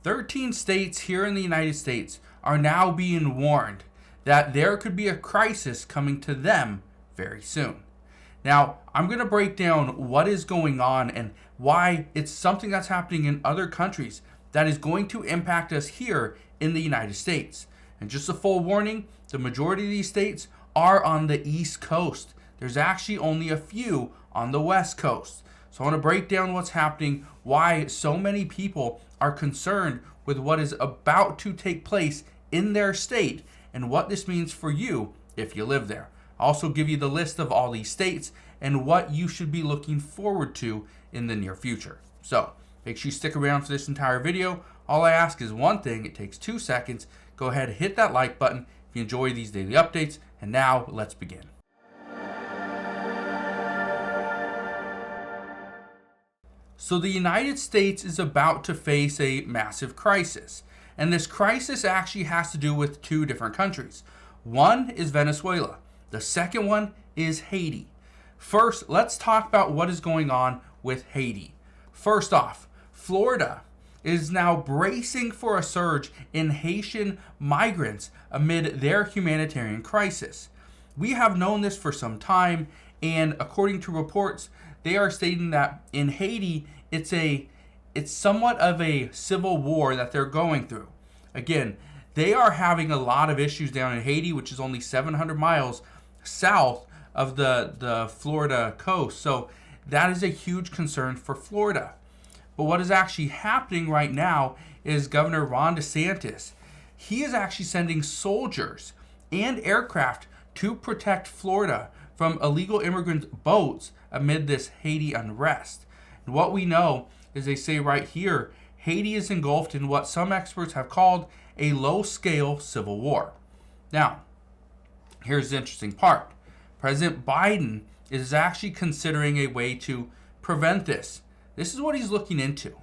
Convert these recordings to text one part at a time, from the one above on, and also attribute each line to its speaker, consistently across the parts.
Speaker 1: 13 states here in the United States are now being warned that there could be a crisis coming to them very soon. Now, I'm going to break down what is going on and why it's something that's happening in other countries that is going to impact us here in the United States. And just a full warning, the majority of these states are on the East Coast. There's actually only a few on the West Coast. So I want to break down what's happening, why so many people are concerned with what is about to take place in their state, and what this means for you if you live there. I'll also give you the list of all these states and what you should be looking forward to in the near future. So make sure you stick around for this entire video. All I ask is one thing. It takes 2 seconds. Go ahead and hit that like button if you enjoy these daily updates. And now let's begin. So the United States is about to face a massive crisis. And this crisis actually has to do with two different countries. One is Venezuela. The second one is Haiti. First, let's talk about what is going on with Haiti. First off, Florida is now bracing for a surge in Haitian migrants amid their humanitarian crisis. We have known this for some time, and according to reports, they are stating that in Haiti, it's somewhat of a civil war that they're going through. Again, they are having a lot of issues down in Haiti, which is only 700 miles south of the Florida coast. So that is a huge concern for Florida. But what is actually happening right now is Governor Ron DeSantis. He is actually sending soldiers and aircraft to protect Florida from illegal immigrant boats amid this Haiti unrest. And what we know is they say right here, Haiti is engulfed in what some experts have called a low-scale civil war. Now, here's the interesting part. President Biden is actually considering a way to prevent this. This is what he's looking into. It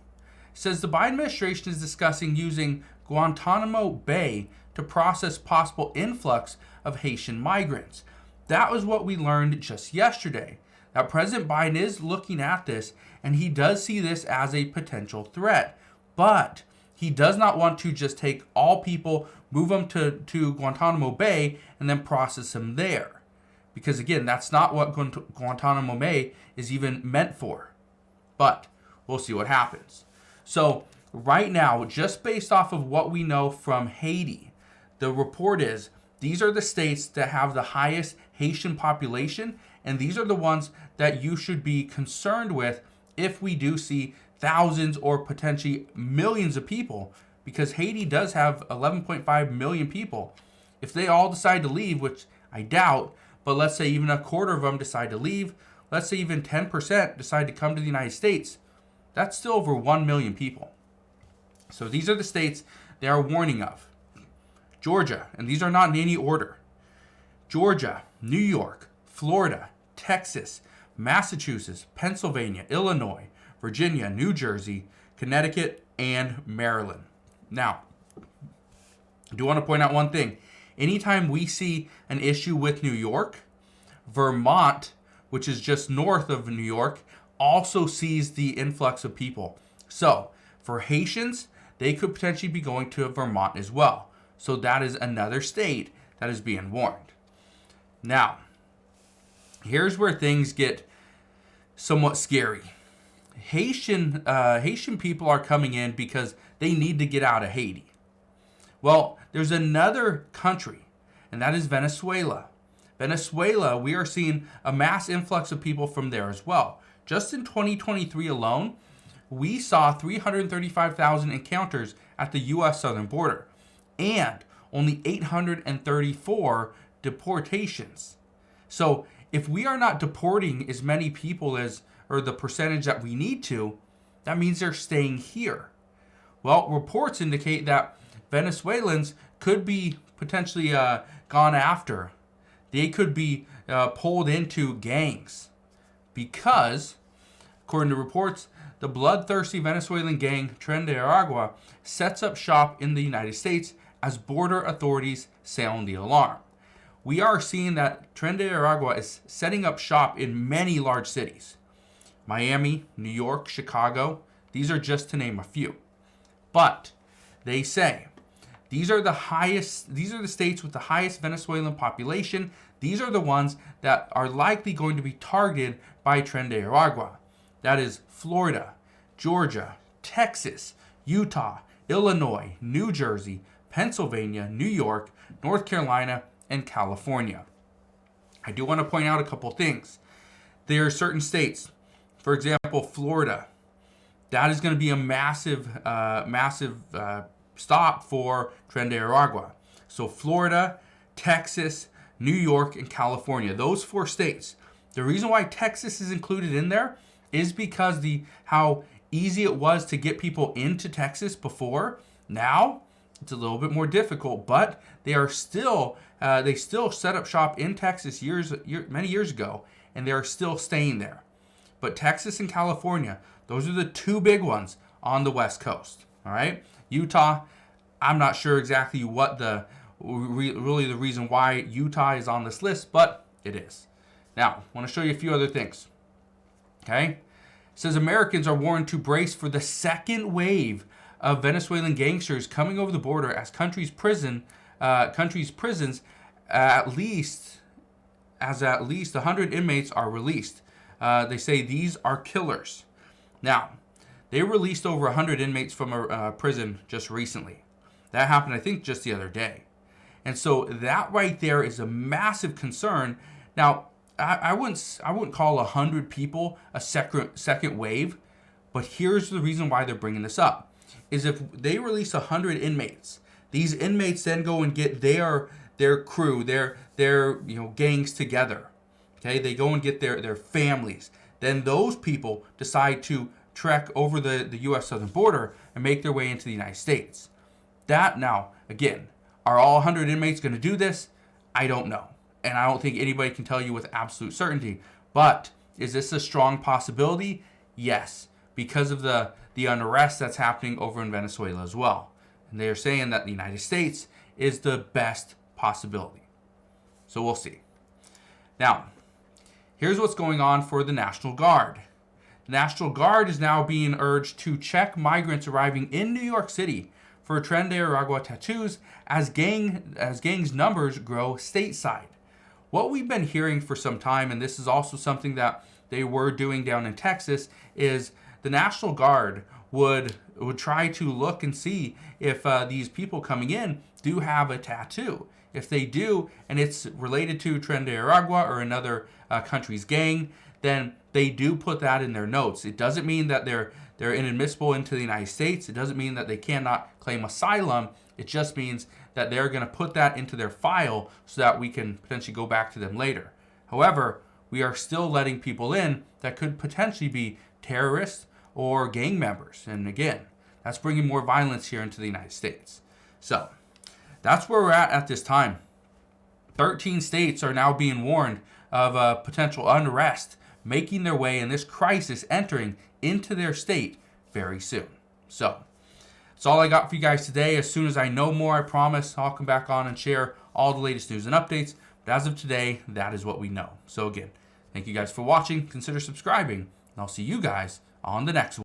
Speaker 1: says the Biden administration is discussing using Guantanamo Bay to process possible influx of Haitian migrants. That was what we learned just yesterday. Now, President Biden is looking at this, and he does see this as a potential threat. But he does not want to just take all people, move them to Guantanamo Bay, and then process them there. Because again, that's not what Guantanamo Bay is even meant for. But we'll see what happens. So right now, just based off of what we know from Haiti, the report is these are the states that have the highest Haitian population, and these are the ones that you should be concerned with if we do see thousands or potentially millions of people, because Haiti does have 11.5 million people. If they all decide to leave, which I doubt, but let's say even a quarter of them decide to leave, let's say even 10% decide to come to the United States, that's still over 1 million people. So these are the states they are warning of. Georgia, and these are not in any order. Georgia, New York, Florida, Texas, Massachusetts, Pennsylvania, Illinois, Virginia, New Jersey, Connecticut, and Maryland. Now, I do want to point out one thing. Anytime we see an issue with New York, Vermont, which is just north of New York, also sees the influx of people. So, for Haitians, they could potentially be going to Vermont as well. So that is another state that is being warned. Now, here's where things get somewhat scary. Haitian people are coming in because they need to get out of Haiti. Well, there's another country, and that is Venezuela. Venezuela, we are seeing a mass influx of people from there as well. Just in 2023 alone, we saw 335,000 encounters at the U.S. southern border and only 834 deportations. So if we are not deporting as many people as, or the percentage that we need to, that means they're staying here. Well, reports indicate that Venezuelans could be potentially gone after. They could be pulled into gangs because, according to reports, the bloodthirsty Venezuelan gang Tren de Aragua sets up shop in the United States as border authorities sound the alarm. We are seeing that Tren de Aragua is setting up shop in many large cities. Miami, New York, Chicago, these are just to name a few. But they say these are the states with the highest Venezuelan population. These are the ones that are likely going to be targeted by Tren de Aragua. That is Florida, Georgia, Texas, Utah, Illinois, New Jersey, Pennsylvania, New York, North Carolina, and California. I do want to point out a couple things. There are certain states, for example, Florida. That is going to be a massive stop for Tren de Aragua. So Florida, Texas, New York, and California. Those 4 states. The reason why Texas is included in there is because how easy it was to get people into Texas before. Now it's a little bit more difficult, but they still set up shop in Texas many years ago, and they are still staying there. But Texas and California, those are the 2 big ones on the West Coast. All right, Utah, I'm not sure exactly what really the reason why Utah is on this list, but it is. Now, I want to show you a few other things. Okay, it says Americans are warned to brace for the second wave of Venezuelan gangsters coming over the border as countries' prisons at least 100 inmates are released. They say these are killers. Now, they released over 100 inmates from a prison just recently. That happened, I think, just the other day. And so that right there is a massive concern. Now, I wouldn't call 100 people a second wave, but here's the reason why they're bringing this up. Is if they release 100 inmates, these inmates then go and get their crew, their gangs together. Okay, they go and get their families. Then those people decide to trek over the U.S. southern border and make their way into the United States. That, now, again, are all 100 inmates going to do this? I don't know. And I don't think anybody can tell you with absolute certainty. But is this a strong possibility? Yes, because of the unrest that's happening over in Venezuela as well. And they're saying that the United States is the best possibility. So we'll see. Now, here's what's going on for the National Guard. The National Guard is now being urged to check migrants arriving in New York City for Tren de Aragua tattoos as gangs' numbers grow stateside. What we've been hearing for some time, and this is also something that they were doing down in Texas, is the National Guard would try to look and see if these people coming in do have a tattoo. If they do, and it's related to Tren de Aragua or another country's gang, then they do put that in their notes. It doesn't mean that they're inadmissible into the United States. It doesn't mean that they cannot claim asylum. It just means that they're going to put that into their file so that we can potentially go back to them later. However, we are still letting people in that could potentially be terrorists or gang members. And again, that's bringing more violence here into the United States. So that's where we're at this time. 13 states are now being warned of potential unrest making their way in this crisis entering into their state very soon. So that's all I got for you guys today. As soon as I know more, I promise I'll come back on and share all the latest news and updates. But as of today, that is what we know. So again, thank you guys for watching. Consider subscribing, and I'll see you guys on the next one.